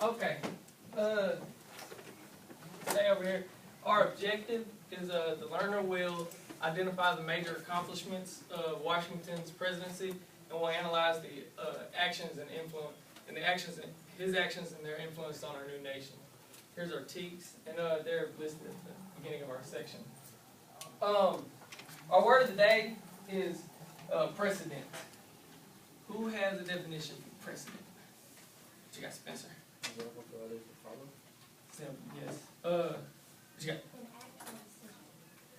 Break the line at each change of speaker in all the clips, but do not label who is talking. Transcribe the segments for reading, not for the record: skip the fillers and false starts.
Okay. Stay over here. Our objective is the learner will identify the major accomplishments of Washington's presidency, and will analyze the actions and influence, and the actions and his actions and their influence on our new nation. Here's our TEECs, and they're listed at the beginning of our section. Our word of the day is precedent. Who has a definition for precedent? What you got, Spencer?
Example for others to follow.
Simple, yes. What you got?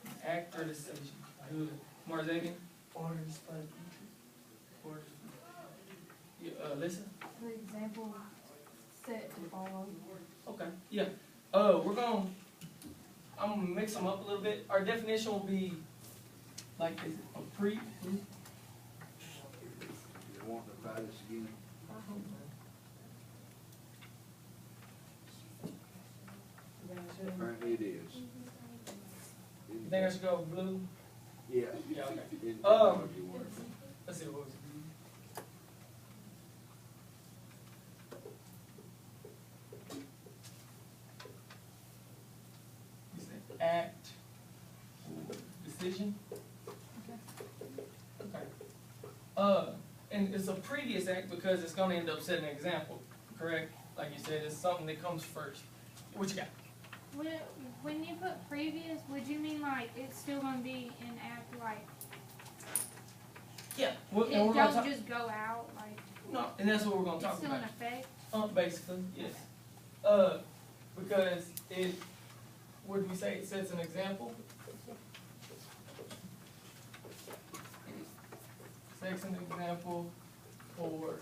An act or decision.
Act or decision. Good. Marzavian?
Orders for the future.
Orders. Lisa?
For example, set to follow.
Okay. Yeah. I'm gonna mix them up a little bit. Our definition will be like this: a pre.
You want to try this again? Apparently it is.
You think I should go blue?
Yeah.
Yeah. Okay.
In technology work.
Let's see what was it. You said act or decision. Okay. And it's a previous act because it's going to end up setting an example, correct? Like you said, it's something that comes first. What you got?
When you put previous, would you mean like it's still gonna be an act like
Yeah.
it
We're
don't just go out like
no, and that's what we're going to
it's
talk
still
about.
in effect?
Basically, yes. Because it, what did we say? It sets an example. Sets an example for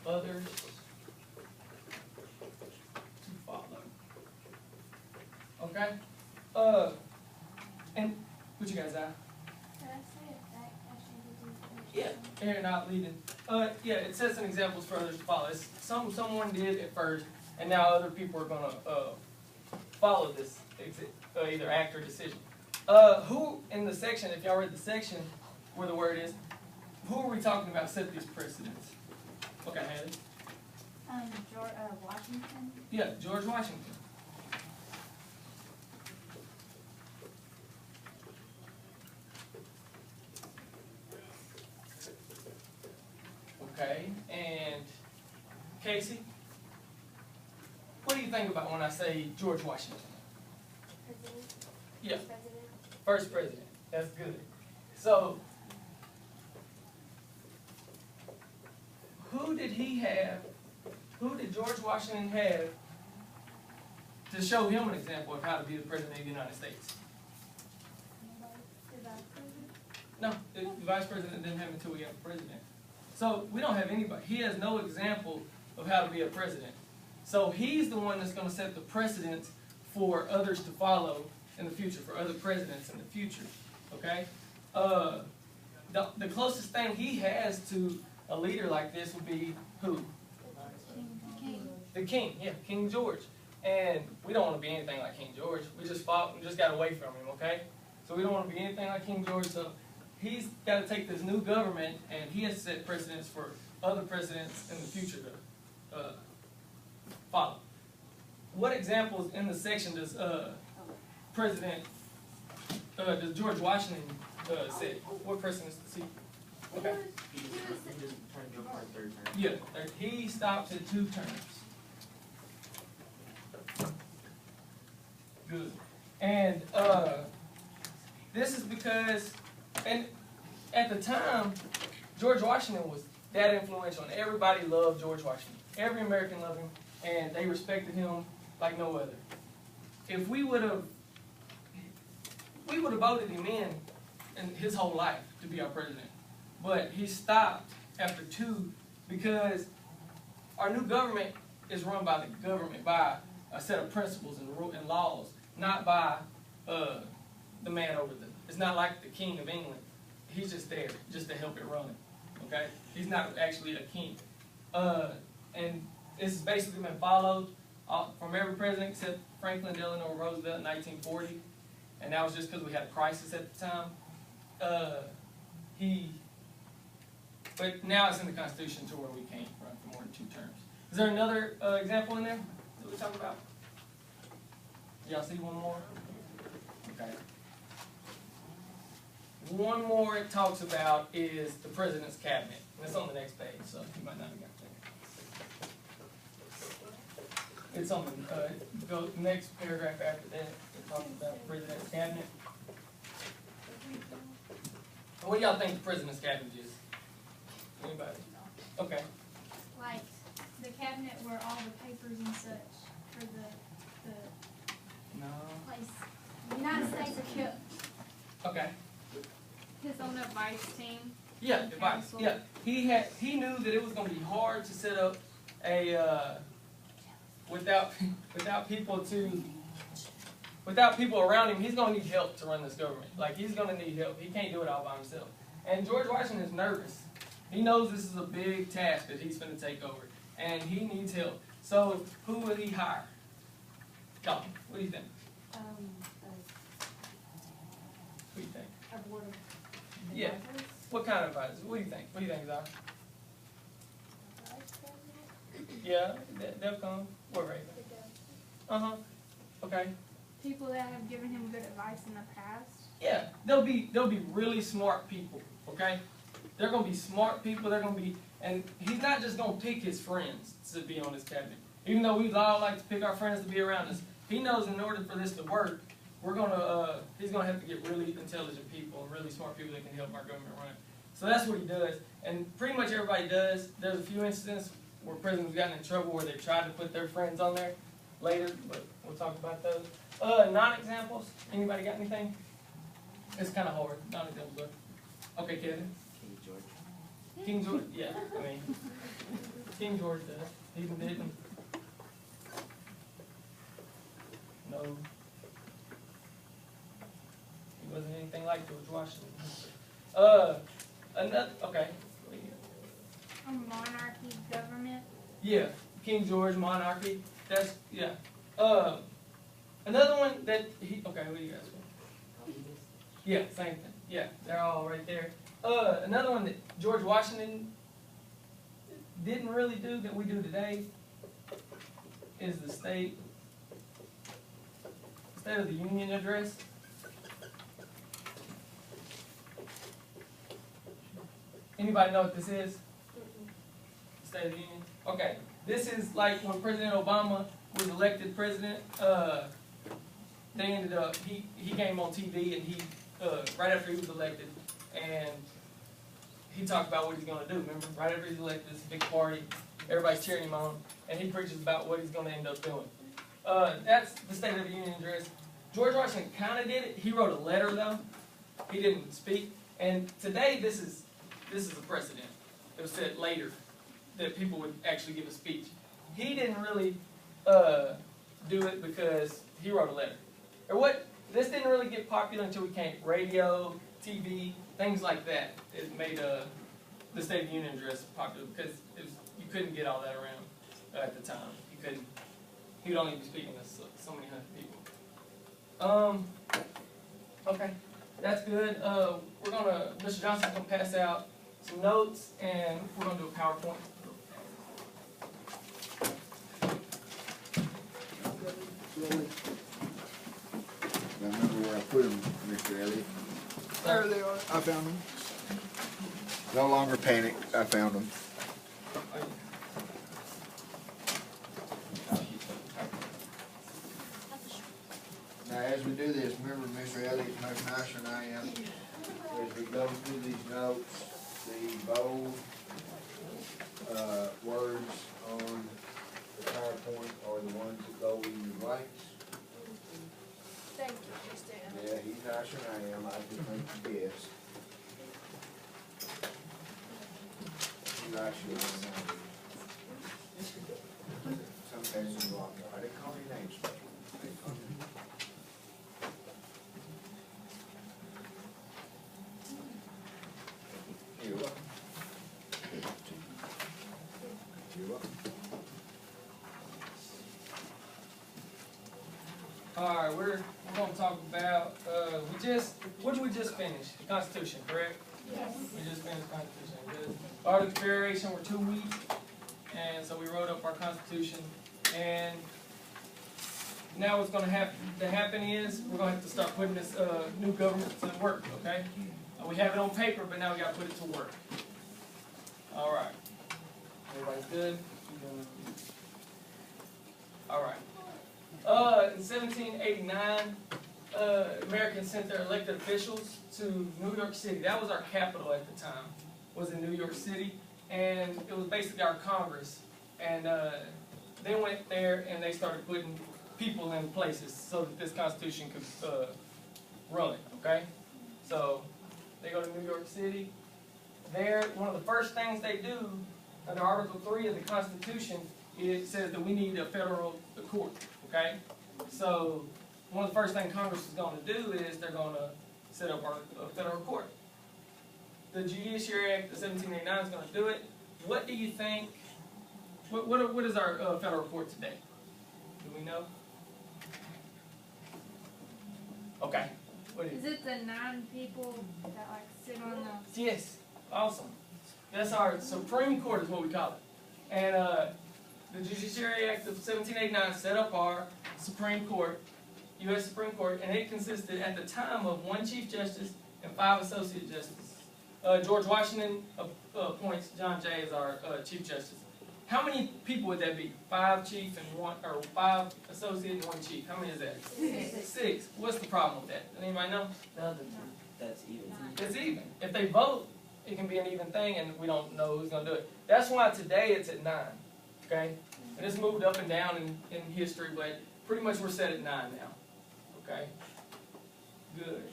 others to follow. Okay? And what you guys at?
Did I say effect? I should
Yeah, they're not leading. Yeah, it sets an example for others to follow. It's someone did it first, and now other people are gonna follow this either act or decision. Who in the section? If y'all read the section where the word is, who are we talking about? Set these precedents. Okay, Haley.
Washington.
Yeah, George Washington. Okay, and Casey, what do you think about when I say George Washington?
President.
Yeah,
President.
first president. That's good. So, who did he have? Who did George Washington have to show him an example of how to be the president of the United States?
The vice president.
No, the vice president didn't have it until we got a president. So we don't have anybody. He has no example of how to be a president. So he's the one that's going to set the precedence for others to follow in the future, for other presidents in the future. Okay? The closest thing he has to a leader like this would be who?
King.
The king. Yeah, King George. And we don't want to be anything like King George. We just got away from him. Okay? So we don't want to be anything like King George. So he's got to take this new government, and he has to set precedents for other presidents in the future to follow. What examples in the section does does George Washington set? What precedents does he? Okay.
He just trying to go for a third term.
Yeah, he stops at 2 terms. Good. And this is because, and at the time, George Washington was that influential, and everybody loved George Washington. Every American loved him, and they respected him like no other. If we would have voted him in his whole life to be our president, but he stopped after 2 because our new government is run by the government, by a set of principles and laws, not by the man over them. It's not like the King of England. He's just there, just to help it run. Okay? He's not actually a king. And this has basically been followed from every president except Franklin Delano Roosevelt in 1940. And that was just because we had a crisis at the time. But now it's in the Constitution to where we can't run for more than 2 terms. Is there another example in there that we talk about? Y'all see one more? Okay. One more it talks about is the president's cabinet. And it's on the next page, so you might not have got there. It's on the next paragraph after that. It talks about the president's cabinet. What do y'all think the president's cabinet is? Anybody? Okay.
Like the cabinet where all the papers and such for the
No.
place. United States are kept.
Okay.
His own advice team.
Yeah, advice. Yeah. He knew that it was gonna be hard to set up a without people around him. He's gonna need help to run this government. Like he's gonna need help. He can't do it all by himself. And George Washington is nervous. He knows this is a big task that he's gonna take over, and he needs help. So who will he hire? Don, what do you think? What do you think?
A board of
Yeah.
advisors.
What kind of advice? What do you think? What do you think, Zara?
Vice president?
Yeah, they'll come. What right? Uh-huh. Okay.
People that have given him good advice in the past.
Yeah, they'll be really smart people, okay? They're gonna be smart people, they're gonna be, and he's not just gonna pick his friends to be on his cabinet. Even though we all like to pick our friends to be around us, he knows in order for this to work, he's gonna have to get really intelligent people, really smart people that can help our government run. So that's what he does, and pretty much everybody does. There's a few instances where presidents have gotten in trouble where they tried to put their friends on there later, but we'll talk about those. Non-examples, anybody got anything? It's kind of hard, non-examples, but, okay, Kevin?
King George.
King George, yeah, I mean, King George does, he didn't. No. He wasn't anything like George Washington. Another, okay.
A monarchy government.
Yeah, King George, monarchy, that's, yeah. Another one that okay, what do you guys want? Yeah, same thing, yeah, they're all right there. Another one that George Washington didn't really do that we do today is the State of the Union address. Anybody know what this is? State of the Union? Okay, this is like when President Obama was elected president, they ended up, he came on TV and he, right after he was elected, and he talked about what he's gonna do, remember? Right after he's elected, this big party, everybody's cheering him on, and he preaches about what he's gonna end up doing. That's the State of the Union address. George Washington kinda did it, he wrote a letter though, he didn't speak, and today this is a precedent. It was said later that people would actually give a speech. He didn't really do it because he wrote a letter. This didn't really get popular until we came radio, TV, things like that. It made the State of the Union address popular because you couldn't get all that around at the time. You couldn't. He would only be speaking to so many hundred people. Okay, that's good. Mr. Johnson's gonna pass out some notes, and we're gonna do a PowerPoint.
I remember where I put them, Mr. Elliott. There they are. I found them. No longer panic. I found them. Now, as we do this, remember Mr. Elliott's much nicer than I am. As we go through these notes, the bold words on the PowerPoint are the ones that go in your blanks.
Thank you, Tristan.
Yeah, he's nicer than I am. I just make you guess. He's nicer than I am. Sometimes you walk. I didn't call your names. They call you. You're welcome. You're welcome.
All right, we're gonna talk about what did we just finish? The Constitution, correct?
Yes.
We just finished the Constitution. Good. Articles of Confederation were 2 weeks, and and so we wrote up our Constitution, and now what's gonna have to happen is, we're gonna have to start putting this, new government to work, okay? We have it on paper, but now we gotta put it to work. All right. Everybody's good? All right. In 1789, Americans sent their elected officials to New York City. That was our capital at the time, was in New York City, and it was basically our Congress. And they went there and they started putting people in places so that this Constitution could run, okay? So they go to New York City. There, one of the first things they do under Article 3 of the Constitution, it says that we need a federal court, okay? So one of the first things Congress is going to do is they're going to set up a federal court. The Judiciary Act of 1789 is going to do it. What do you think, what is our federal court today? Do we know? Okay. What is
Is it the 9 people that like sit on the?
Yes, awesome. That's our Supreme Court is what we call it. And the Judiciary Act of 1789 set up our Supreme Court, U.S. Supreme Court, and it consisted at the time of 1 Chief Justice and 5 Associate Justices. George Washington appoints John Jay as our Chief Justice. How many people would that be? 5 chief and 1, or 5 associate and 1 chief. How many is that? 6. What's the problem with that? Anybody know?
No, that's even.
It's even. If they vote, it can be an even thing, and we don't know who's going to do it. That's why today it's at 9. Okay? And it's moved up and down in history, but pretty much we're set at 9 now. Okay? Good.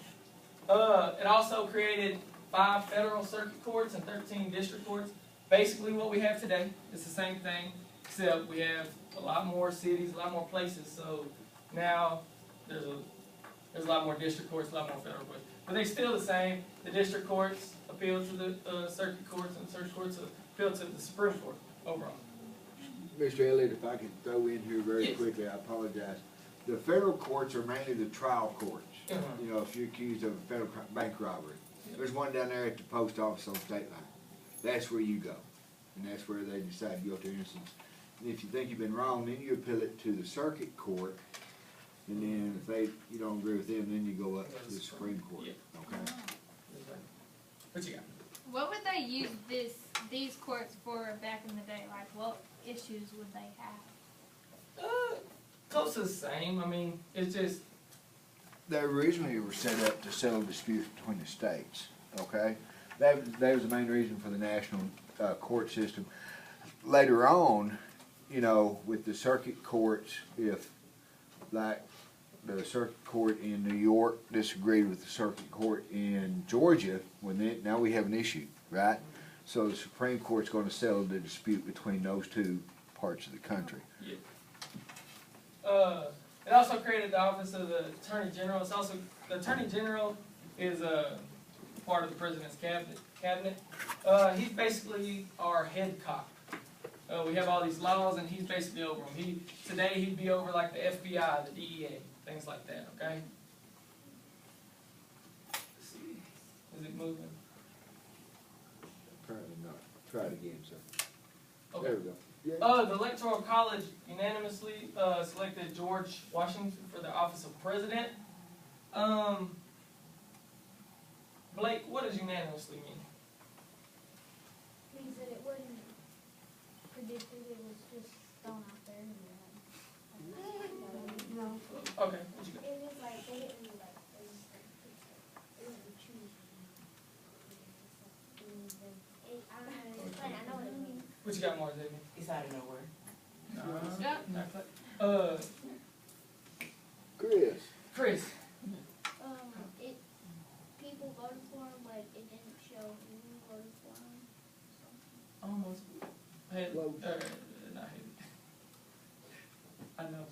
It also created 5 federal circuit courts and 13 district courts. Basically what we have today is the same thing, except we have a lot more cities, a lot more places. So now there's a lot more district courts, a lot more federal courts. But they're still the same. The district courts appeal to the circuit courts, and the circuit courts appeal to the Supreme Court overall.
Mr. Elliott, if I can throw in here very
Yes.
quickly, I apologize. The federal courts are mainly the trial courts.
Uh-huh.
You know, if you're accused of a federal bank robbery. There's one down there at the post office on State Line. That's where you go. And that's where they decide guilty or innocent. And if you think you've been wrong, then you appeal it to the circuit court. And then if you don't agree with them, then you go up to the Supreme Court.
Yeah.
Okay?
What you got?
What would they use these courts for back in the day? Like, what issues would they have?
Close to the same. I mean, it's just,
They originally were set up to settle disputes between the states, okay? That was the main reason for the national court system. Later on, you know, with the circuit courts, if, like, the circuit court in New York disagreed with the circuit court in Georgia, now we have an issue, right? So the Supreme Court's gonna settle the dispute between those 2 parts of the country.
yeah. It also created the office of the Attorney General. It's also, the Attorney General is part of the President's cabinet. He's basically our head cop. We have all these laws, and he's basically over them. Today he'd be over like the FBI, the DEA, things like that. Okay. Let's see. Is it moving?
Apparently not. Try it again, sir.
Okay.
There we go. Yeah.
The Electoral College unanimously selected George Washington for the office of president. Blake, what does unanimously mean?
Means that it wasn't predicted, it was just thrown out there. No.
Okay, what you got?
It was like, they didn't like, it was a choose. I don't know how to explain, I know what it means.
What you got more, Xavier?
It's out of nowhere.
Chris.
Chris.
People voted for him, but it didn't show who voted for him.
Almost. Haley.
Well-
Not Haley. I know.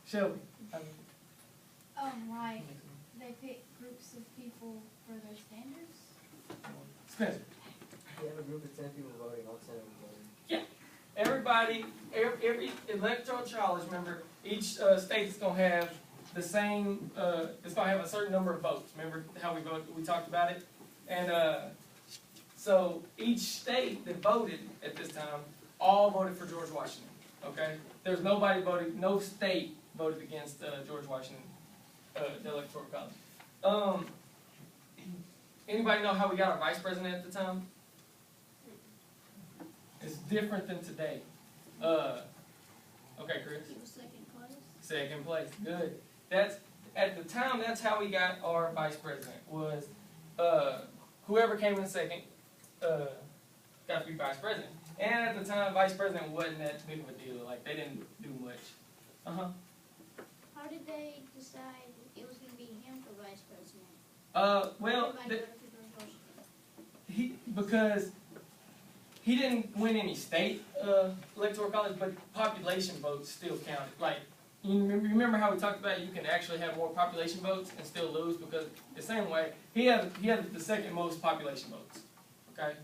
Shelby. I mean,
Like, they pick groups of people for their standards?
Spencer.
You have a group of 10 people voting, all 10 of them voting.
Everybody, every electoral college member, each state is going to have the same, it's going to have a certain number of votes. Remember how we talked about it? And so each state that voted at this time all voted for George Washington, okay? There's nobody voted, no state voted against George Washington, the Electoral College. Anybody know how we got our vice president at the time? It's different than today. Okay, Chris?
He was second place.
Second place, good. That's, at the time, that's how we got our vice president, was, whoever came in second, got to be vice president. And at the time, vice president wasn't that big of a deal, like, they didn't do much. Uh-huh.
How did they decide it was gonna be him for vice president?
Well,
Everybody voted for George Washington.
because he didn't win any state, electoral college, but population votes still counted. Like, you remember how we talked about you can actually have more population votes and still lose, because the same way, he had the second most population votes, okay?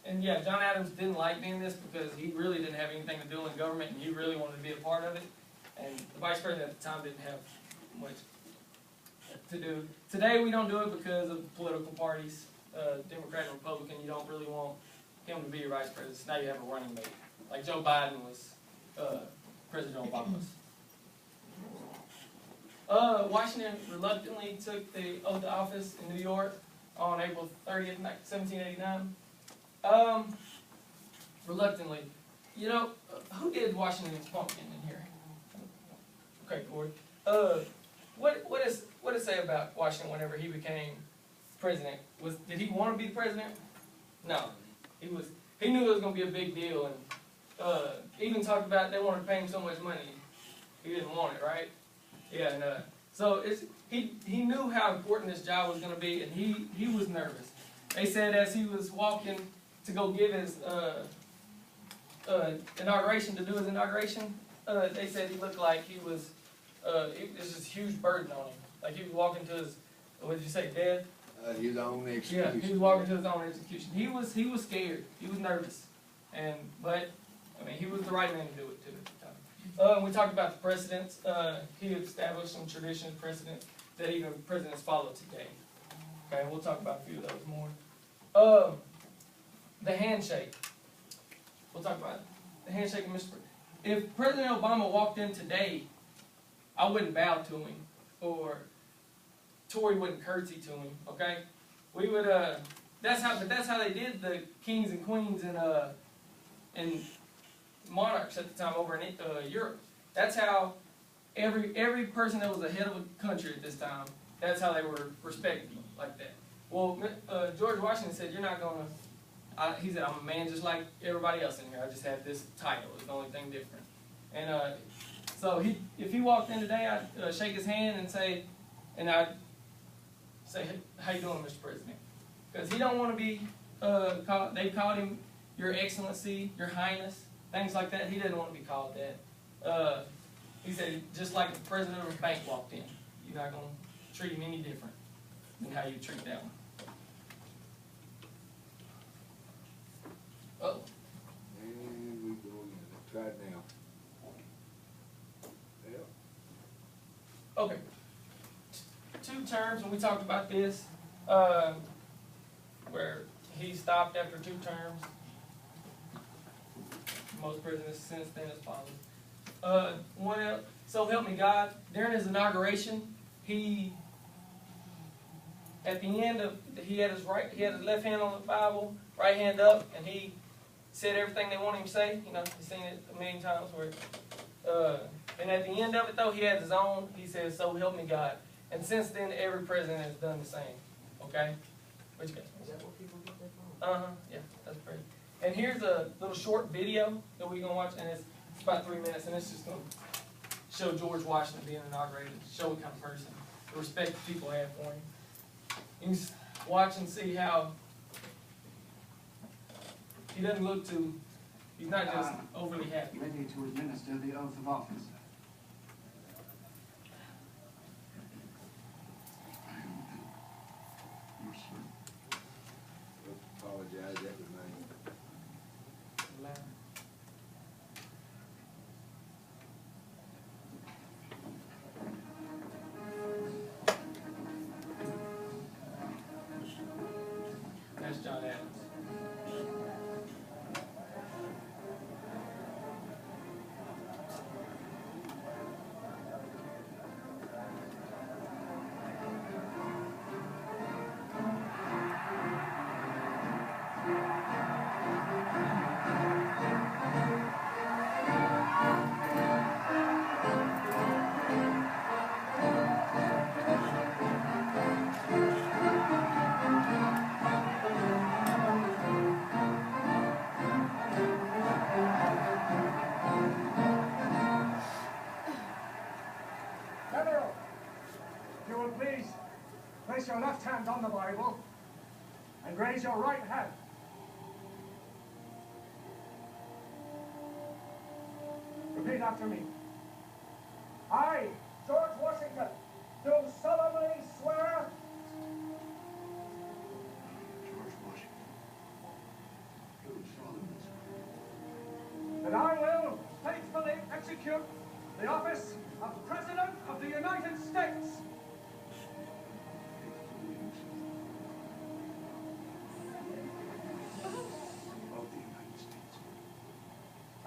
And yeah, John Adams didn't like being this because he really didn't have anything to do in government, and he really wanted to be a part of it. And the vice president at the time didn't have much to do. Today we don't do it because of political parties, Democrat and Republican. You don't really want him to be your vice president. So now you have a running mate, like Joe Biden was President Obama's. Washington reluctantly took the oath of office in New York on April 30th, 1789. Reluctantly. You know, who did Washington's pumpkin in here? Okay, Corey. What does it say about Washington whenever he became president? Did he want to be president? No. He knew it was gonna be a big deal, and even talked about they wanted to pay him so much money. He didn't want it, right? Yeah, and so he knew how important this job was gonna be, and he was nervous. They said as he was walking to go give his inauguration, to do his inauguration, they said he looked like he was, it was just a huge burden on him. Like he was walking to his, what did you say, death?
His own execution.
Yeah, he was walking to his own execution. He was scared. He was nervous. But I mean, he was the right man to do it too at the time. We talked about the precedents. He established some traditions, precedents that even presidents follow today. Okay, we'll talk about a few of those more. The handshake. We'll talk about the handshake of Mr. If President Obama walked in today, I wouldn't bow to him, or Tory wouldn't curtsy to him. Okay, we would. That's how they did the kings and queens and monarchs at the time over in Europe. That's how every person that was the head of a country at this time. That's how they were respected like that. Well, George Washington said, "You're not gonna." He said, "I'm a man just like everybody else in here. I just have this title. It's the only thing different." And so if he walked in today, I'd shake his hand and say, I'd say, "Hey, how you doing, Mr. President?" Because he don't want to be called. They called him Your Excellency, Your Highness, things like that. He didn't want to be called that. He said, just like the president of a bank walked in, you're not going to treat him any different than how you treat that one. Uh-oh.
And we go again. Try it now. Yep.
Okay. Two terms, and we talked about this, where he stopped after 2 terms. Most presidents since then has followed. One else, so help me God, during his inauguration, he had his left hand on the Bible, right hand up, and he said everything they wanted him to say. You know, you've seen it a million times where, and at the end of it though, he had his own, he says, "So help me God." And since then, every president has done the same. Okay? What you guys?
Is that what people get that from?
Yeah, that's great. And here's a little short video that we're gonna watch, and it's about 3 minutes, and it's just gonna show George Washington being inaugurated, show what kind of person, the respect people have for him. You can watch and see how he doesn't look too, he's not just overly happy.
Ready to administer the oath of office.
Apologize, that was mine.
That's John Adams.
your left hand on the Bible and raise your right hand. Repeat after me. I, George Washington, do solemnly swear
George Washington. Do solemnly swear.
that I will faithfully execute the office of President of the United States
Of the United States.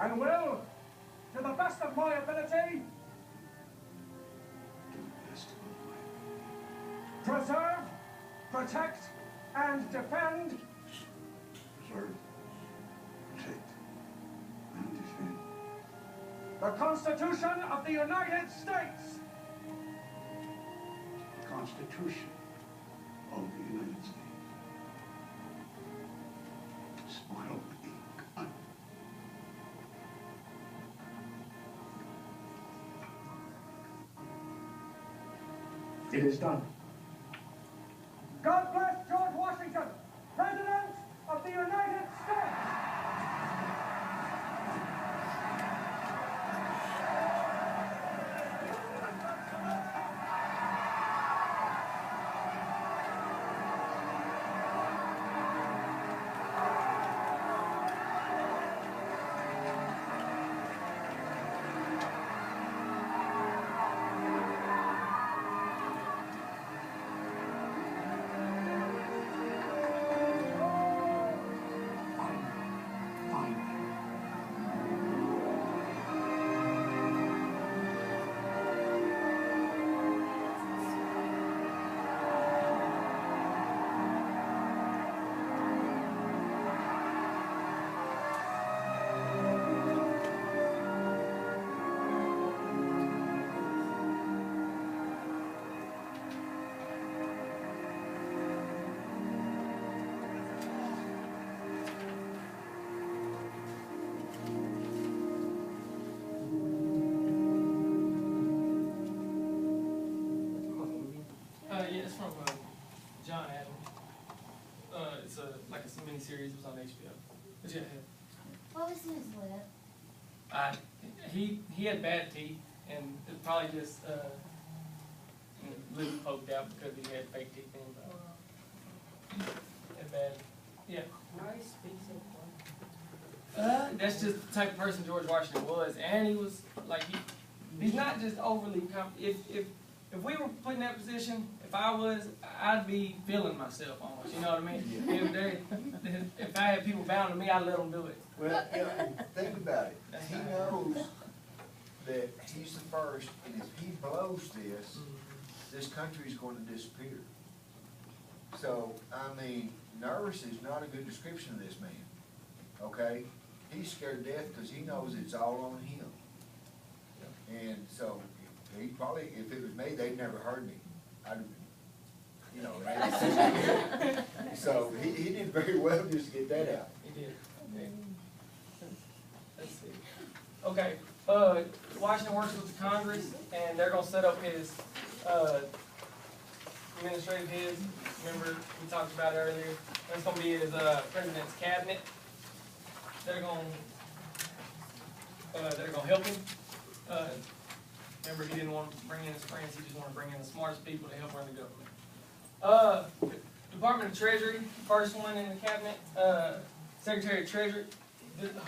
and will, to the best of my ability,
To the best of my ability.
preserve, protect, and defend
Preserve, protect, and defend
the Constitution of the United States
the Constitution of the United States. Smile with ink.
It is done. God bless George Washington, President of the United States.
Fine.
Yeah, it's from John Adams. It's like a mini series. It was on HBO. But yeah,
What was his lip?
he had bad teeth, and it probably just lip poked out because he had fake teeth in. But and bad. Yeah.
Why he speaks so funny?
That's just the type of person George Washington was, and he was like he's not just overly if we were put in that position, if I was, I'd be feeling myself almost. You know what I mean? If I had people bound to me, I'd let them do it.
Well, you know, think about it. He knows that he's the first, and if he blows this country's going to disappear. So, I mean, nervous is not a good description of this man, okay? He's scared to death because he knows it's all on him. And so, he probably, if it was me, they'd never heard me. I'd, you know, so he did very well just to get that out.
He did. Okay. Let's see. Okay, Washington works with the Congress, and they're gonna set up his, administrative heads. Remember, we talked about it earlier. That's gonna be his, president's cabinet. They're gonna help him. Remember, he didn't want to bring in his friends, he just wanted to bring in the smartest people to help run the government. Department of Treasury, first one in the cabinet, Secretary of Treasury.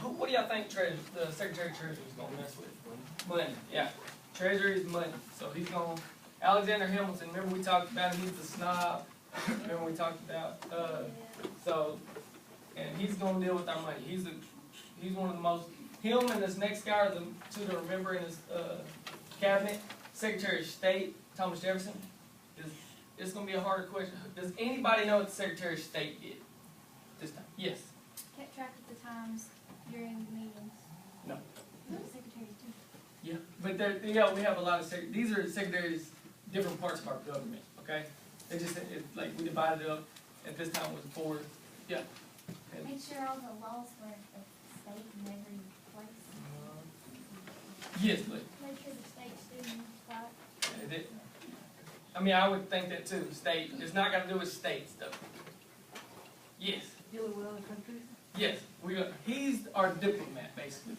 What do y'all think the Secretary of Treasury is gonna mess with? Money, yeah. Treasury is money, so he's gonna, Alexander Hamilton, remember we talked about him, he's a snob. Remember we talked about, and he's gonna deal with our money. He's one of the most, him and this next guy are the two to remember in his, cabinet. Secretary of State, Thomas Jefferson. It's gonna be a harder question. Does anybody know what the Secretary of State did this time? Yes.
Kept track of the times during meetings.
No.
What do secretaries do?
Yeah, but we have a lot of these are secretaries, different parts of our government, okay? Like, we divided it up, at this time it was 4, yeah. And,
Make sure all the laws were at the state in every place.
yes, but,
Make sure the state's doing right.
it, I mean, I would think that too, state, it's not gonna do with states though. Yes.
Dealing with other countries?
Yes, he's our diplomat, basically.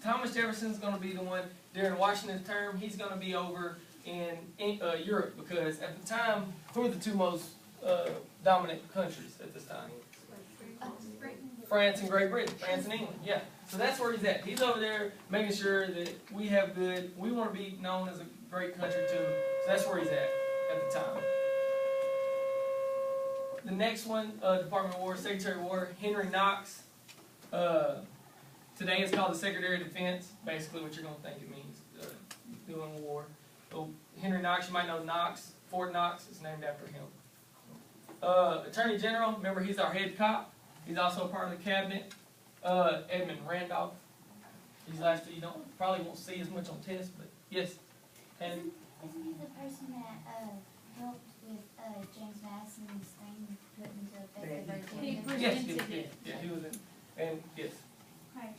Thomas Jefferson's gonna be the one, during Washington's term, he's gonna be over in Europe, because at the time, who were the two most, dominant countries at this time? France and Great Britain, France and England, yeah. So that's where he's at. He's over there making sure that we have we wanna be known as a great country too, so that's where he's at the time. The next one, Department of War, Secretary of War, Henry Knox. Today it's called the Secretary of Defense, basically what you're going to think it means, doing war. So Henry Knox, you might know Knox, Fort Knox is named after him. Attorney General, remember he's our head cop. He's also a part of the cabinet. Edmund Randolph. These last two you probably won't see as much on tests, but yes. And
Isn't he the person that helped with James Madison's thing put into effect the
He
Virginia?
yes,
presented it.
yeah, he was in, and yes.
Okay.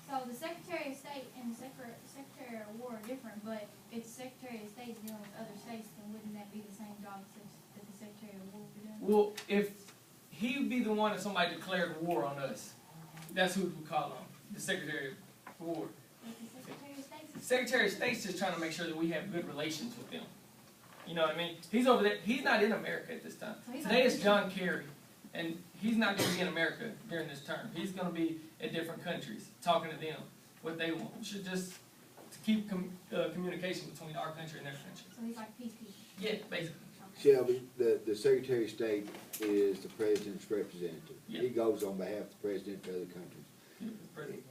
So the Secretary of State and the Secretary of War are different, but if the Secretary of State is dealing with other states, then wouldn't that be the same job that the Secretary of War would be doing?
Well, if he would be the one if somebody declared war on us, that's who we call him, the Secretary of War.
With the Secretary of State?
The Secretary of State's just trying to make sure that we have good relations with them. You know what I mean? He's over there. He's not in America at this time.
So he's
Today
not-
is John Kerry, and he's not going to be in America during this term. He's going to be in different countries, talking to them what they want. We should just keep communication between our country and their country.
So he's like peacekeeper.
Yeah, basically.
Shelby, the Secretary of State is the President's representative.
Yeah.
He goes on behalf of the President to other countries.
President,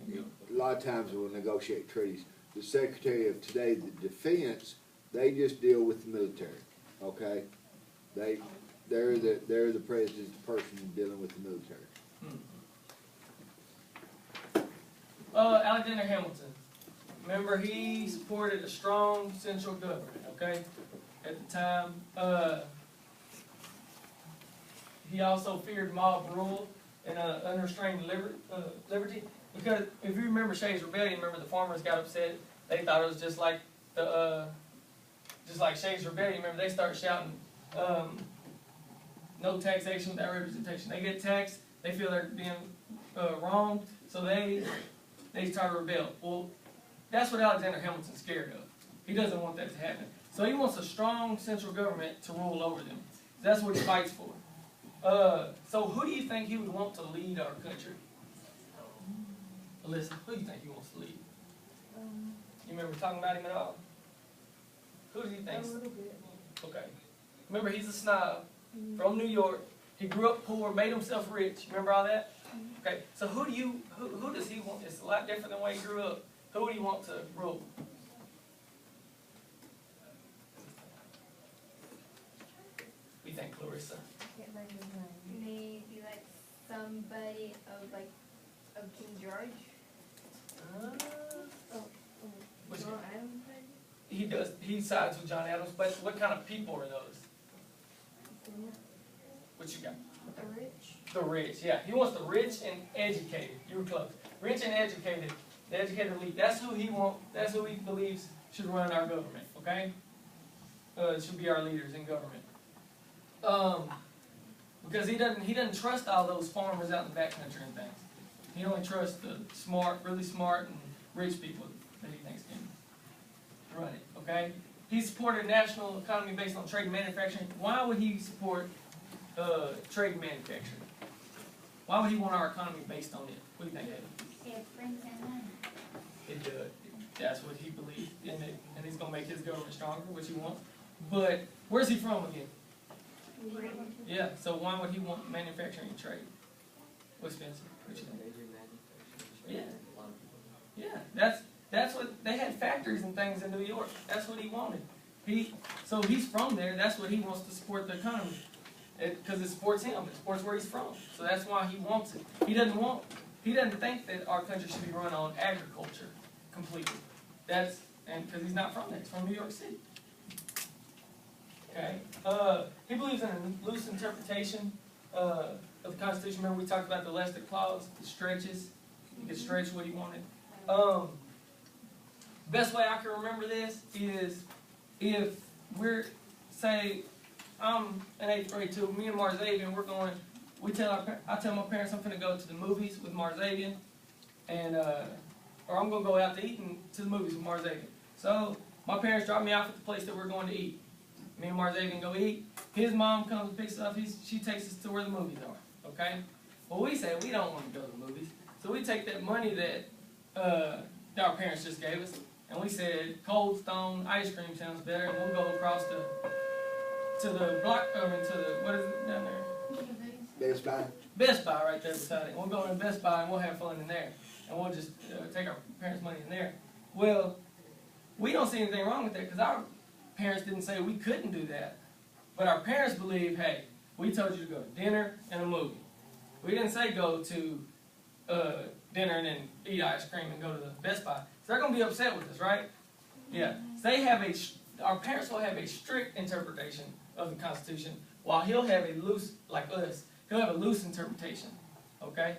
A lot of times we'll negotiate treaties. The Secretary of today, the Defense, they just deal with the military, okay? They're the President's person dealing with the military.
Alexander Hamilton. Remember, he supported a strong central government, okay, at the time. He also feared mob rule and unrestrained liberty. Because if you remember Shays' Rebellion, remember the farmers got upset. They thought it was just like Shays' Rebellion. Remember, they started shouting, no taxation without representation. They get taxed, they feel they're being wronged, so they start to rebel. Well, that's what Alexander Hamilton's scared of. He doesn't want that to happen. So he wants a strong central government to rule over them. That's what he fights for. So who do you think he would want to lead our country? Alyssa, who do you think he wants to lead? You remember talking about him at all? Who do you think?
A little bit.
Okay. Remember, he's a snob from New York. He grew up poor, made himself rich. Remember all that? Okay. So who does he want? It's a lot different than the way he grew up. Who would he want to rule? What do you think, Clarissa?
Maybe like somebody of King George.
What's
John
your-
Adams, maybe?
He does. He sides with John Adams, but what kind of people are those? What you got?
The rich.
The rich, yeah. He wants the rich and educated. You were close. Rich and educated. The educated elite. That's who he that's who he believes should run our government. Okay? Should be our leaders in government. Because he doesn't trust all those farmers out in the backcountry and things. He only trusts the smart, really smart and rich people that he thinks can run it. Okay? He supported a national economy based on trade and manufacturing. Why would he support trade and manufacturing? Why would he want our economy based on it? What do you think, Evan?
It brings in money.
It does. That's what he believes in it, and he's gonna make his government stronger, which he wants. But where's he from again? Yeah. So why would he want manufacturing and trade? What's Spencer? What you think?
Major manufacturers.
Yeah.
A lot of people.
Yeah. That's what they had factories and things in New York. That's what he wanted. So he's from there. That's what he wants to support the economy. Because it supports him. It supports where he's from. So that's why he wants it. He doesn't think that our country should be run on agriculture completely. Because he's not from there. He's from New York City. Okay. He believes in a loose interpretation of the Constitution. Remember we talked about the elastic clause, the stretches. He could stretch what he wanted. Best way I can remember this is if say I'm in 8th grade too. Me and Marzavian, I tell my parents I'm finna go to the movies with Marzavian, and or I'm gonna go out to eat to the movies with Marzavian. So my parents drop me off at the place that we're going to eat. Me and Marzavian go eat. His mom comes and picks us up. She takes us to where the movies are. Okay. Well, we say we don't want to go to the movies, so we take that money that our parents just gave us, and we said Cold Stone ice cream sounds better, and we'll go across to the block, to the, what is it down there?
Best Buy.
Best Buy right there beside it. We'll go to Best Buy and we'll have fun in there, and we'll just take our parents' money in there. Well, we don't see anything wrong with that because our parents didn't say we couldn't do that, but our parents believe, hey, we told you to go to dinner and a movie. We didn't say go to dinner and then eat ice cream and go to the Best Buy. So they're going to be upset with us, right? Yeah. So our parents will have a strict interpretation of the Constitution, while he'll have a loose, like us, he'll have a loose interpretation, okay?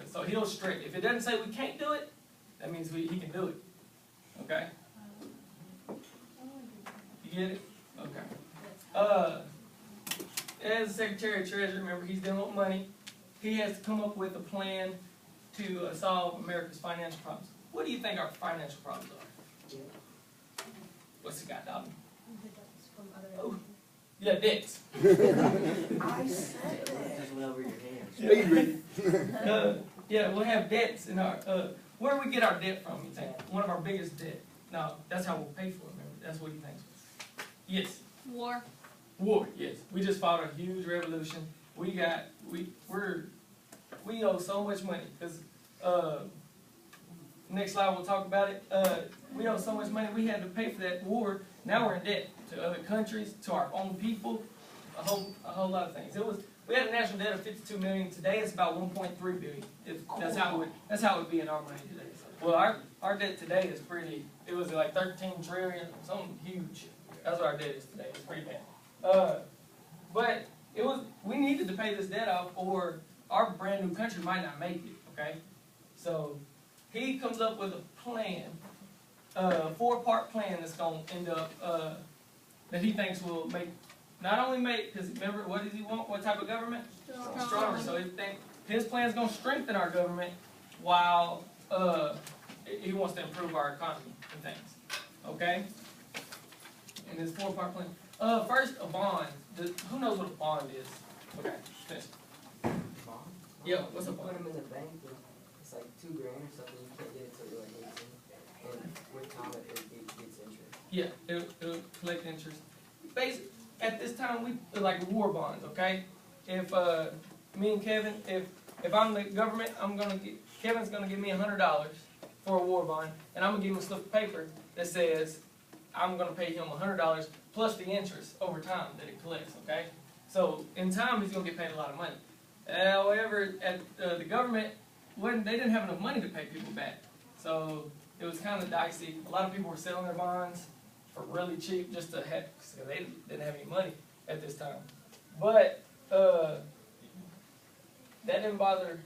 So he'll strict. If it doesn't say we can't do it, that means he can do it, okay? You get it? Okay. As Secretary of Treasury, remember, he's dealing with money. He has to come up with a plan to solve America's financial problems. What do you think our financial problems are? What's he got, Dobby? Oh, yeah, debts.
I said that. Just went over your hands.
Yeah, we'll have debts in our. Where do we get our debt from? You think one of our biggest debt? No, that's how we'll pay for it. Remember, that's what he thinks. Yes.
War.
War. Yes. We just fought a huge revolution. We owe so much money because next slide we'll talk about it. We owe so much money. We had to pay for that war. Now we're in debt to other countries, to our own people, a whole lot of things. We had a national debt of $52 million. Today it's about $1.3 billion. That's how it would be in our money today. Well, our debt today is pretty. It was like 13 trillion, something huge. That's what our debt is today. It's pretty bad. But we needed to pay this debt off, or our brand new country might not make it. Okay, so he comes up with a plan, a 4-part plan that's going to end up that he thinks will not only make, because remember, what does he want? What type of government? Stronger. So his plan is going to strengthen our government while he wants to improve our economy and things. Okay? And his 4-part plan. First, a bond. Who knows what a bond is? Okay, finish.
Bond?
Yeah, what's a
You put
bond?
them in the bank, it's like $2,000 or something, you can't get it till you're like 18. And with time, it gets interest.
Yeah, it'll collect interest. Basically, at this time, we like war bonds, okay? If me and Kevin, if I'm the government, Kevin's gonna give me $100 for a war bond, and I'm gonna give him a slip of paper that says I'm gonna pay him $100 plus the interest over time that it collects, okay? So in time, he's gonna get paid a lot of money. However, at the government, they didn't have enough money to pay people back, so it was kind of dicey. A lot of people were selling their bonds for really cheap just to have, because they didn't have any money at this time. But that didn't bother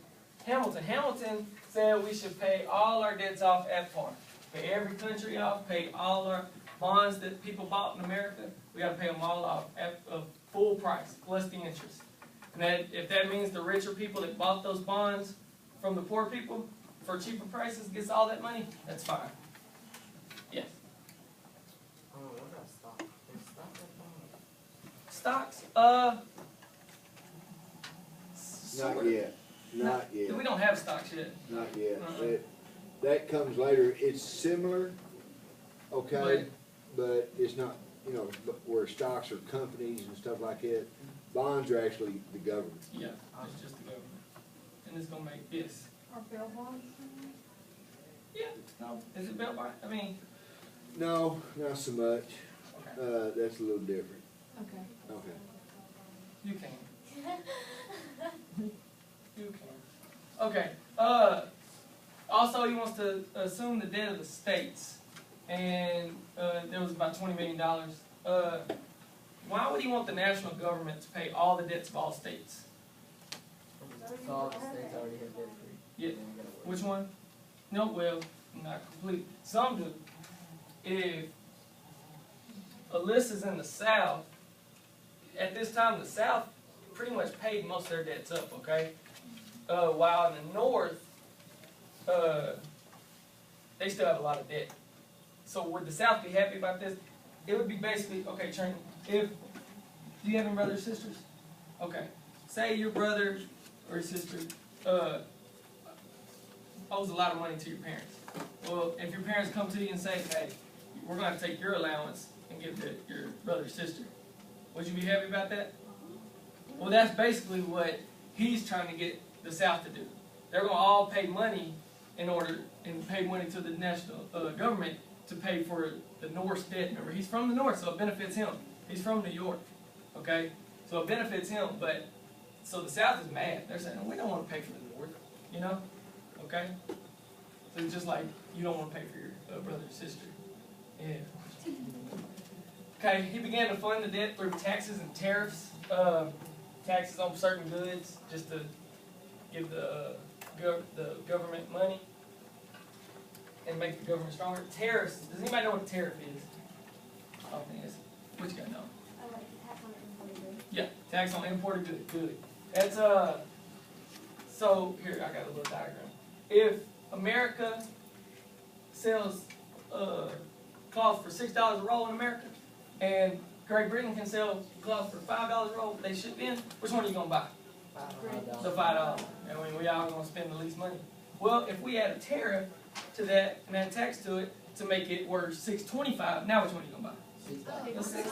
Hamilton. Hamilton said we should pay all our debts off at par. Pay every country off, pay all our bonds that people bought in America. We got to pay them all off at a full price, plus the interest. And if that means the richer people that bought those bonds from the poor people for cheaper prices gets all that money, that's fine. Yes.
What about stock? Is stock
Not
that bond?
Stocks,
yet. Not yet.
We don't have stocks yet.
Not yet.
Uh-uh.
That comes later. It's similar, okay, but it's not, where stocks are companies and stuff like that. Bonds are actually the government.
Yeah, it's just the government. And it's going to make this.
Or bill bonds?
Yeah, no. Is it built by? I mean,
No, not so much.
okay.
That's a little different.
Okay.
Okay.
You can. You can. Okay. Also, he wants to assume the debt of the states. And there was about $20 million. Why would he want the national government to pay all the debts of all states?
So all the states already have debt free.
Yeah. Which one? No, well, not complete. Some do. Alyssa's in the South. At this time, the South pretty much paid most of their debts up, okay? While in the North, they still have a lot of debt. So would the South be happy about this? It would be basically, okay, Trent, do you have any brothers or sisters? Okay. Say your brother or your sister owes a lot of money to your parents. Well, if your parents come to you and say, hey, we're going to take your allowance and give it to your brother or sister, would you be happy about that? Well, that's basically what he's trying to get the South to do. They're going to all pay money and pay money to the national government to pay for the North's debt. Remember, he's from the North, so it benefits him. He's from New York, okay? So it benefits him, but, so the South is mad. They're saying, we don't want to pay for the North, you know? Okay? So it's just like, you don't want to pay for your brother or sister. Yeah. Okay, he began to fund the debt through taxes and tariffs, taxes on certain goods, just to give the government money and make the government stronger. Tariffs, does anybody know what a tariff is? I don't think it's, what you gotta know? Yeah, tax on imported goods, good. That's, so, here, I got a little diagram. If America sells, cloth for $6 a roll in America, and Great Britain can sell cloth for $5 a roll, they ship in, which one are you gonna buy? The $5. I mean, we all gonna spend the least money. Well, if we add a tariff to that and add tax to it to make it worth $6.25, now which one are you gonna buy? The $6.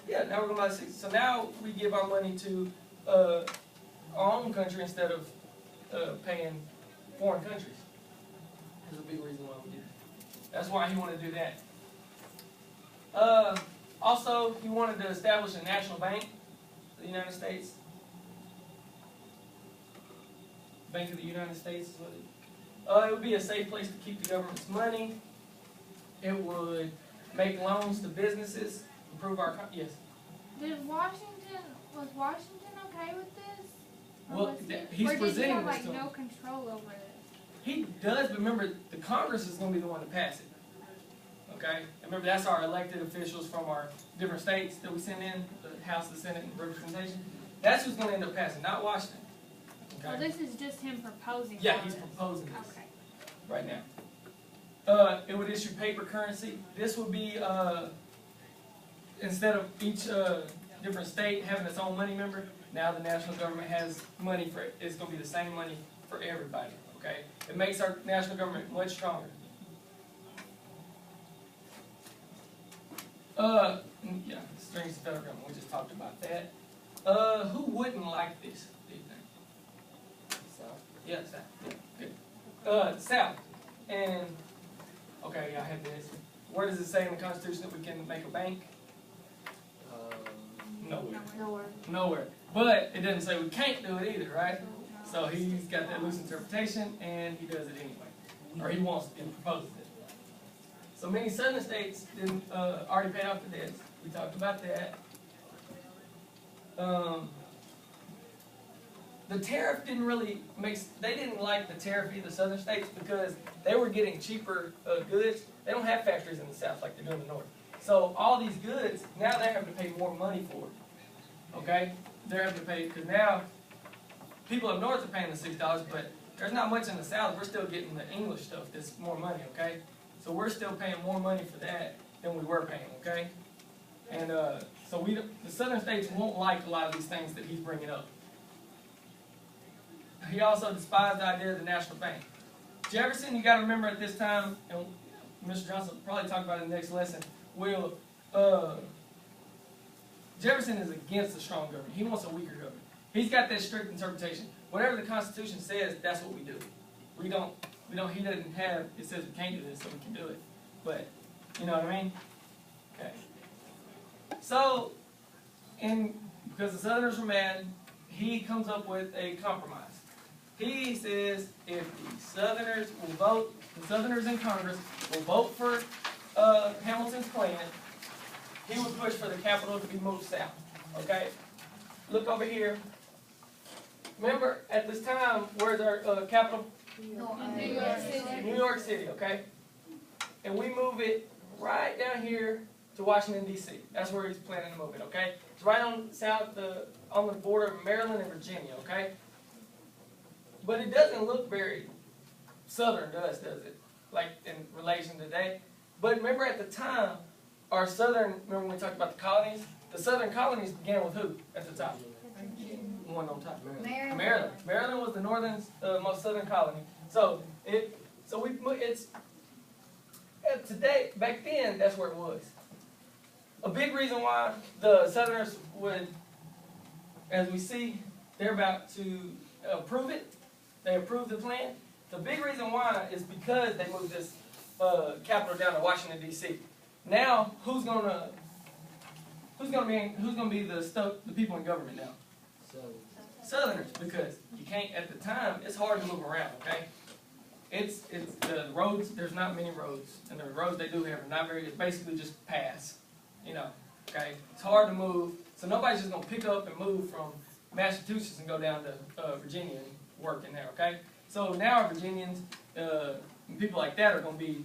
Yeah, now we're gonna buy $6. So now we give our money to our own country instead of paying foreign countries. There's a big reason why we did that. That's why he wanted to do that. Also, he wanted to establish a national bank for the United States. Bank of the United States is what it would be a safe place to keep the government's money. It would make loans to businesses, improve our yes.
Was Washington okay with this?
Well, he's
or did he
presenting
have,
this
like,
to him.
no control over this?
He does, but remember, the Congress is going to be the one to pass it. Okay? And remember, that's our elected officials from our different states that we send in, the House, the Senate, and representation. That's who's going to end up passing, not Washington. Okay?
So this is just him proposing.
Yeah,
all
he's
this.
proposing this
Okay.
right now. It would issue paper currency. This would be, instead of each different state having its own money member, now the national government has money for it. It's going to be the same money for everybody. Okay? It makes our national government much stronger. Yeah, strengths of federal government. We just talked about that. Who wouldn't like this, do you think?
South.
Yeah, South. Yeah, good. South. And, okay, I have this. Where does it say in the Constitution that we can make a bank? Nowhere. Nowhere. But it doesn't say we can't do it either, right? So he's got that loose interpretation, and he does it anyway. Or he wants to, and proposes it. So many southern states didn't already paid off the debts. We talked about that. The tariff didn't really they didn't like the tariff either, southern states, because they were getting cheaper goods. They don't have factories in the south like they do in the north. So all these goods, now they're having to pay more money for it. Okay? They're having to pay, because now people up north are paying the $6, but there's not much in the south. We're still getting the English stuff that's more money, okay? So we're still paying more money for that than we were paying, okay? And so the southern states won't like a lot of these things that he's bringing up. He also despised the idea of the national bank. Jefferson, you got to remember at this time, and Mr. Johnson will probably talk about it in the next lesson, Jefferson is against a strong government. He wants a weaker government. He's got that strict interpretation. Whatever the Constitution says, that's what we do. He doesn't have, it says we can't do this, so we can do it. But, you know what I mean? Okay. So, because the Southerners were mad, he comes up with a compromise. He says if the Southerners will vote, the Southerners in Congress will vote for Hamilton's plan, he would push for the capital to be moved south. Okay? Look over here. Remember, at this time, where's our capital?
New York City.
New York City, okay? And we move it right down here to Washington D.C. That's where he's planning to move it. Okay, it's right on on the border of Maryland and Virginia. Okay, but it doesn't look very southern to us, does it? Like in relation to today. But remember at the time, remember when we talked about the colonies? The southern colonies began with who at the top? One on top. Maryland. Maryland was the most southern colony. So today, back then, that's where it was. A big reason why the Southerners would, as we see, they're about to approve it. They approved the plan. The big reason why is because they moved this capital down to Washington D.C. Now, who's gonna be the people in government now? Southerners, because you can't at the time. It's hard to move around. Okay, it's the roads. There's not many roads, and the roads they do have are not very. It's basically just pass. You know, okay. It's hard to move, so nobody's just gonna pick up and move from Massachusetts and go down to Virginia and work in there. Okay, so now our Virginians and people like that are gonna be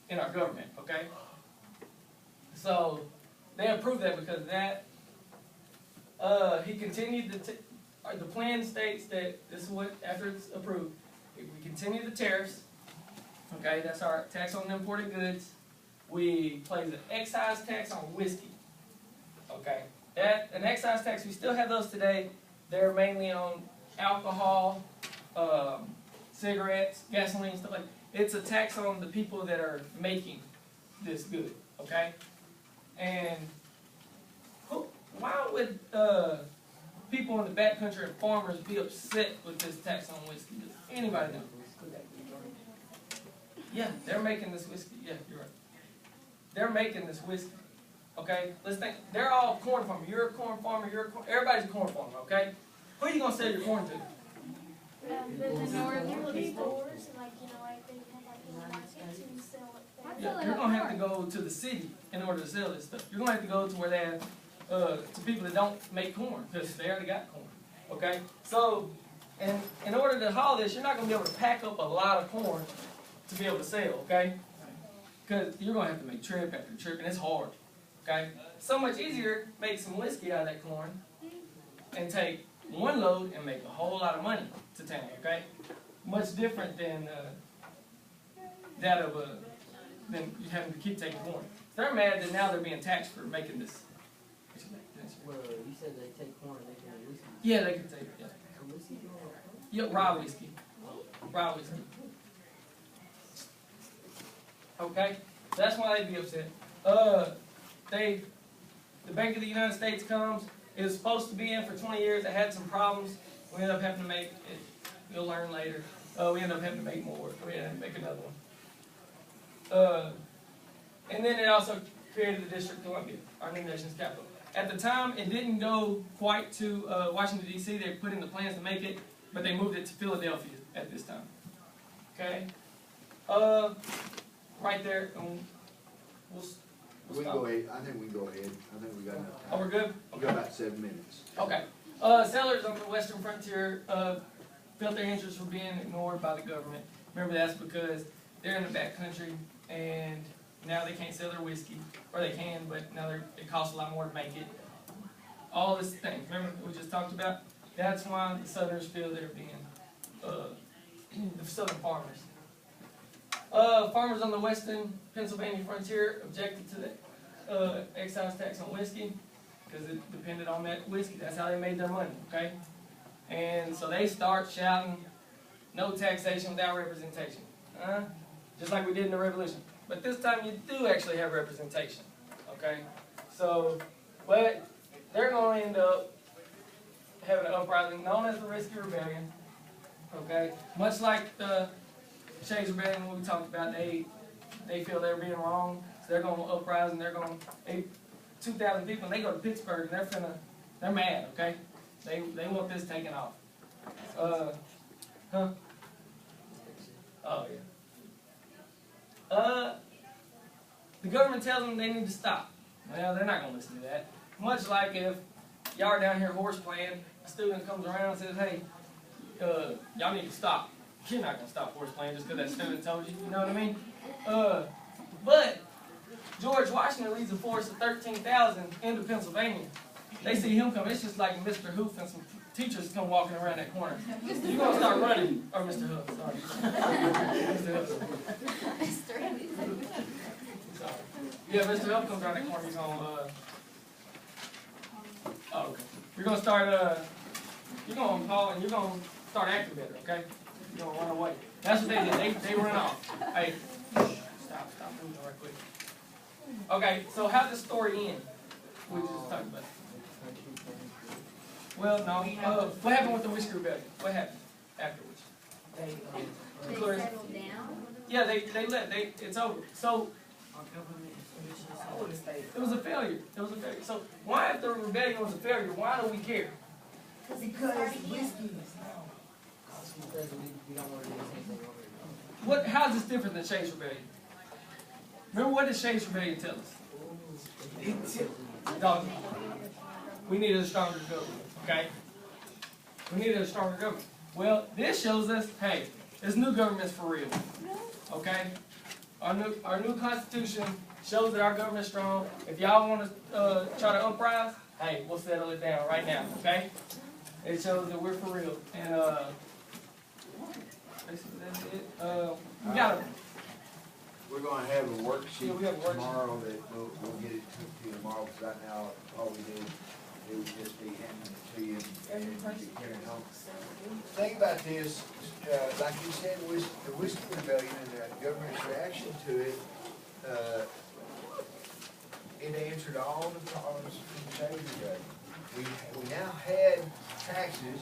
in our government. Okay, so they approved that because of that. He continued the plan states that this is what, after it's approved, we continue the tariffs. Okay, that's our tax on imported goods. We place an excise tax on whiskey. Okay, an excise tax, we still have those today. They're mainly on alcohol, cigarettes, gasoline, stuff like that. It's a tax on the people that are making this good. Okay, and why would people in the backcountry and farmers be upset with this tax on whiskey? Does anybody know? Yeah, they're making this whiskey. Yeah, you're right. They're making this whiskey. Okay, let's think. They're all corn farmers. You're a corn farmer. Everybody's a corn farmer. Okay, who are you gonna sell your corn to?
The northern stores, like, like they have like markets and sell it there.
Yeah, you're gonna have to go to the city in order to sell this stuff. You're gonna have to go to where they have to people that don't make corn, because they already got corn. Okay? So, and in order to haul this, you're not going to be able to pack up a lot of corn to be able to sell, okay? Because you're going to have to make trip after trip, and it's hard. Okay? So much easier make some whiskey out of that corn and take one load and make a whole lot of money to town, okay? Much different than than you having to keep taking corn. They're mad that now they're being taxed for making this.
Well, you said they take corn and they can whiskey.
Yeah, they can take it. Yeah.
So whiskey going on?
Yeah, rye whiskey. Rye whiskey. Okay, so that's why they'd be upset. The Bank of the United States comes. It was supposed to be in for 20 years. It had some problems. We ended up having to make it. You'll learn later. We ended up having to make more. We had to make another one. And then it also created the District of Columbia, our new nation's capital. At the time, it didn't go quite to Washington, D.C. They put in the plans to make it, but they moved it to Philadelphia at this time. Okay? Right there. We'll
We
stop.
go ahead. I think we go ahead. I think we got enough time.
Oh, we're good?
We got about 7 minutes.
Okay. Settlers on the western frontier felt their interests were being ignored by the government. Remember, that's because they're in the back country, and now they can't sell their whiskey. Or they can, but now it costs a lot more to make it. All this thing, remember we just talked about? That's why the Southerners feel they're being, the Southern farmers. Farmers on the western Pennsylvania frontier objected to the excise tax on whiskey because it depended on that whiskey. That's how they made their money, okay? And so they start shouting, no taxation without representation. Just like we did in the Revolution. But this time you do actually have representation, okay? So, but they're going to end up having an uprising known as the Risky Rebellion, okay? Much like the Shays Rebellion we talked about, they feel they're being wrong, so they're going to uprise and they're going to, 2,000 people, and they go to Pittsburgh and they're mad, okay? They want this taken off. Oh, yeah. The government tells them they need to stop. Well, they're not going to listen to that. Much like if y'all are down here horse playing, a student comes around and says, hey, y'all need to stop. You're not going to stop horse playing just because that student told you, you know what I mean? But George Washington leads a force of 13,000 into Pennsylvania. They see him come. It's just like Mr. Hoof and some teachers come walking around that corner. You're gonna start running, or Mr. Hoof, sorry. Mr. Hoof. Sorry. Yeah, Mr. Hoof comes around that corner. He's gonna. Oh, okay. You're gonna start. You're gonna call and you're gonna start acting better. Okay. You're gonna run away. That's what they did. They run off. Hey, stop moving right quick. Okay, so how does the story end? We just talked about it. Well, no. What happened with the Whiskey Rebellion? What happened afterwards?
They
Clear-
settled down.
Yeah, it's over. So it was a failure. It was a failure. So why, if the rebellion was a failure, why do we care?
Because it started again.
Because we don't want to do the same thing over again.
How is this different than Shays' Rebellion? Remember, what did Shays' Rebellion tell us? Dog, we needed a stronger government, okay? We needed a stronger government. Well, this shows us, hey, this new government's for real, okay? Our new Constitution shows that our government's strong. If y'all want to try to uprise, hey, we'll settle it down right now, okay? It shows that we're for real. And basically that's it. We got a.
We're gonna have a worksheet
Yeah, we have a worksheet.
tomorrow that we'll get it to you tomorrow, because right now, all we did, it would just be handing it to you and you carry it home. Think about this, like you said, the Whiskey Rebellion and the government's reaction to it, it answered all the problems from the Shays' Rebellion. We now had taxes